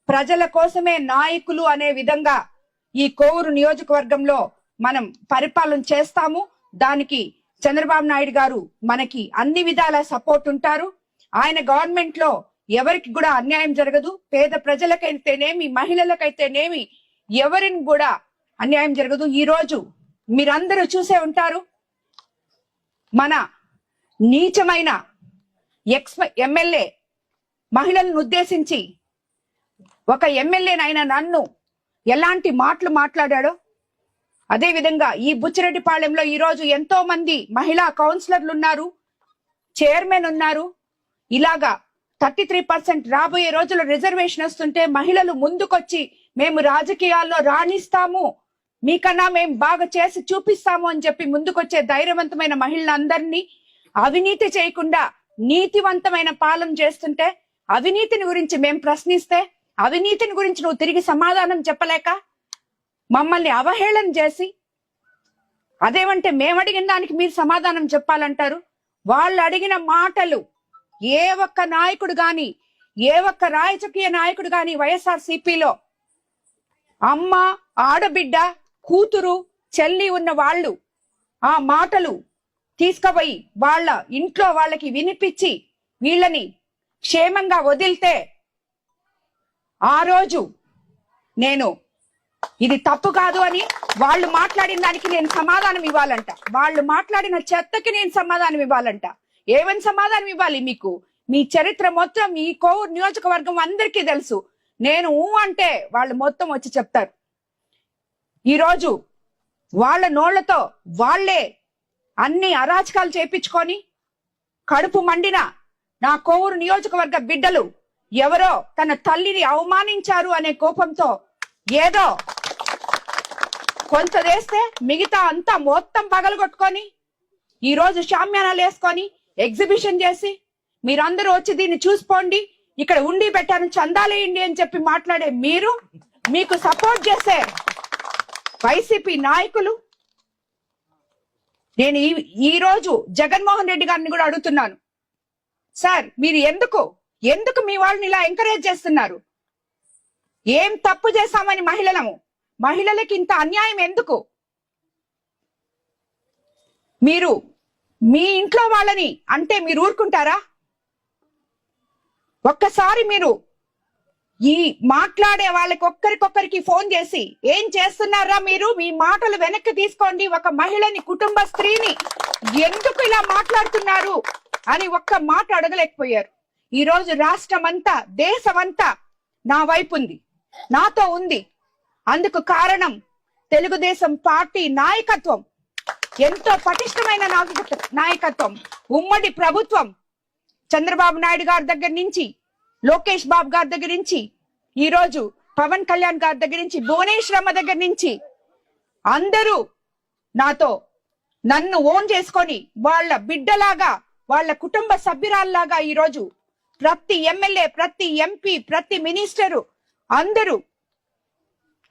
ప్రజల కోసమే నాయకులు అనే విధంగా ఈ కోవూరు నియోజకవర్గంలో మనం పరిపాలన చేస్తాము. దానికి చంద్రబాబు నాయుడు గారు మనకి అన్ని విధాల సపోర్ట్ ఉంటారు. ఆయన గవర్నమెంట్ లో ఎవరికి కూడా అన్యాయం జరగదు. పేద ప్రజలకైతేనేమి, మహిళలకైతేనేమి ఎవరిని కూడా అన్యాయం జరగదు. ఈ రోజు మీరందరూ చూసే ఉంటారు, మన నీచమైన ఎమ్మెల్యే మహిళలను ఉద్దేశించి ఒక ఎమ్మెల్యేనైనా నన్ను ఎలాంటి మాటలు మాట్లాడాడో, అదే విధంగా ఈ బుచ్చిరెడ్డిపాళెంలో ఈ రోజు ఎంతో మంది మహిళా కౌన్సిలర్లు ఉన్నారు, చైర్మన్ ఉన్నారు. ఇలాగా 33% రాబోయే రోజుల్లో రిజర్వేషన్ వస్తుంటే మహిళలు ముందుకొచ్చి మేము రాజకీయాల్లో రాణిస్తాము, మీకన్నా మేము బాగా చేసి చూపిస్తాము అని చెప్పి ముందుకొచ్చే ధైర్యవంతమైన మహిళలందరినీ అవినీతి చేయకుండా నీతివంతమైన పాలన చేస్తుంటే, అవినీతిని గురించి మేము ప్రశ్నిస్తే అవినీతిని గురించి నువ్వు తిరిగి సమాధానం చెప్పలేక మమ్మల్ని అవహేళన చేసి, అదేమంటే మేము అడిగిన దానికి మీరు సమాధానం చెప్పాలంటారు. వాళ్ళు అడిగిన మాటలు ఏ ఒక్క నాయకుడు గాని, ఏ ఒక్క రాజకీయ నాయకుడు గాని వైఎస్ఆర్సీపీలో అమ్మ, ఆడబిడ్డ, కూతురు, చెల్లి ఉన్న వాళ్ళు ఆ మాటలు తీసుకుపోయి వాళ్ళ ఇంట్లో వాళ్ళకి వినిపించి వీళ్ళని క్షేమంగా వదిలితే ఆ రోజు నేను ఇది తప్పు కాదు అని వాళ్ళు మాట్లాడిన దానికి నేను సమాధానం ఇవ్వాలంట. వాళ్ళు మాట్లాడిన చెత్తకి నేను సమాధానం ఇవ్వాలంట. ఏమని సమాధానం ఇవ్వాలి? మీకు మీ చరిత్ర మొత్తం ఈ కోవూరు నియోజకవర్గం అందరికీ తెలుసు. నేను అంటే వాళ్ళు మొత్తం వచ్చి చెప్తారు. ఈరోజు వాళ్ళ నోళ్లతో వాళ్లే అన్ని అరాచకాలు చేపించుకొని కడుపు మండిన నా కోవూరు నియోజకవర్గ బిడ్డలు ఎవరో తన తల్లిని అవమానించారు అనే కోపంతో ఏదో కొంత వేస్తే మిగతా అంతా మొత్తం పగలగొట్టుకొని ఈ రోజు షామ్యానాలు వేసుకొని ఎగ్జిబిషన్ చేసి మీరందరూ వచ్చి దీన్ని చూసుకోండి, ఇక్కడ ఉండి పెట్టాను, చందాలేయండి అని చెప్పి మాట్లాడే మీరు, మీకు సపోర్ట్ చేసే వైసీపీ నాయకులు, నేను ఈ రోజు జగన్మోహన్ రెడ్డి గారిని కూడా అడుగుతున్నాను, సార్ మీరు ఎందుకు మీ వాళ్ళని ఇలా ఎంకరేజ్ చేస్తున్నారు? ఏం తప్పు చేశామని మహిళలకి ఇంత అన్యాయం ఎందుకు? మీరు మీ ఇంట్లో వాళ్ళని అంటే మీరు ఊరుకుంటారా? ఒక్కసారి మీరు ఈ మాట్లాడే వాళ్ళకి ఒక్కరికొక్కరికి ఫోన్ చేసి ఏం చేస్తున్నారా మీరు, మీ మాటలు వెనక్కి తీసుకోండి, ఒక మహిళని, కుటుంబ స్త్రీని ఎందుకు ఇలా మాట్లాడుతున్నారు అని ఒక్క మాట అడగలేకపోయారు. ఈ రోజు రాష్ట్రమంతా, దేశమంతా నా వైపు ఉంది, నాతో ఉంది. అందుకు కారణం తెలుగుదేశం పార్టీ నాయకత్వం, ఎంతో పటిష్టమైన నాయకత్వం, ఉమ్మడి ప్రభుత్వం. చంద్రబాబు నాయుడు గారి దగ్గర నుంచి, లోకేష్ బాబు గారి దగ్గర నుంచి, ఈ రోజు పవన్ కళ్యాణ్ గారి దగ్గర నుంచి, భువనేశ్వరమ్మ దగ్గర నుంచి అందరూ నన్ను ఓన్ చేసుకొని వాళ్ళ బిడ్డలాగా, వాళ్ళ కుటుంబ సభ్యురాల్లాగా ఈ రోజు ప్రతి ఎమ్మెల్యే, ప్రతి ఎంపీ, ప్రతి మినిస్టరు, అందరూ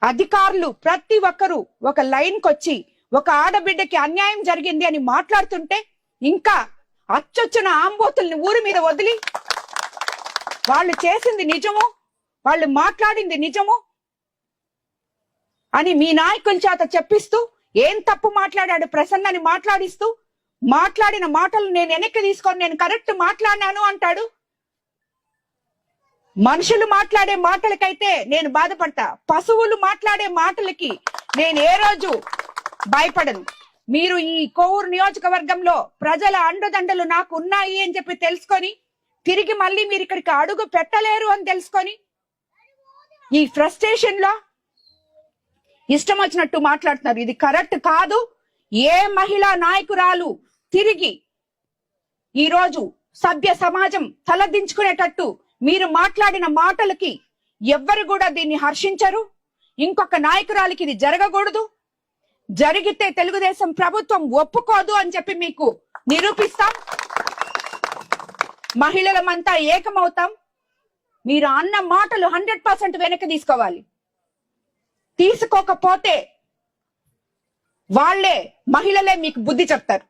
అధికారులు ప్రతి ఒక్కరూ ఒక లైన్ కొచ్చి ఒక ఆడబిడ్డకి అన్యాయం జరిగింది అని మాట్లాడుతుంటే ఇంకా అచ్చొచ్చిన ఆంబోతుల్ని ఊరి మీద వదిలి వాళ్ళు చేసింది నిజము, వాళ్ళు మాట్లాడింది నిజము అని మీ నాయకుల చేత చెప్పిస్తూ, ఏం తప్పు మాట్లాడాడు ప్రసన్నని మాట్లాడిస్తూ, మాట్లాడిన మాటలు నేను వెనక్కి తీసుకొని నేను కరెక్ట్ మాట్లాడినాను అంటాడు. మనుషులు మాట్లాడే మాటలకైతే నేను బాధపడతా, పశువులు మాట్లాడే మాటలకి నేను ఏ రోజు భయపడను. మీరు ఈ కోవూరు నియోజకవర్గంలో ప్రజల అండదండలు నాకు ఉన్నాయి అని చెప్పి తెలుసుకొని తిరిగి మళ్ళీ మీరు ఇక్కడికి అడుగు పెట్టలేరు అని తెలుసుకొని ఈ ఫ్రస్ట్రేషన్ లో ఇష్టం వచ్చినట్టు మాట్లాడుతున్నారు. ఇది కరెక్ట్ కాదు. ఏ మహిళా నాయకురాలు తిరిగి ఈ రోజు సభ్య సమాజం తలదించుకునేటట్టు మీరు మాట్లాడిన మాటలకి ఎవ్వరు కూడా దీన్ని హర్షించరు. ఇంకొక నాయకురాలికి ఇది జరగకూడదు. జరిగితే తెలుగుదేశం ప్రభుత్వం ఒప్పుకోదు అని చెప్పి మీకు నిరూపిస్తాం. మహిళలమంతా ఏకమవుతాం. మీరు అన్న మాటలు 100% వెనక్కి తీసుకోవాలి. తీసుకోకపోతే మహిళలే మీకు బుద్ధి చెప్తారు.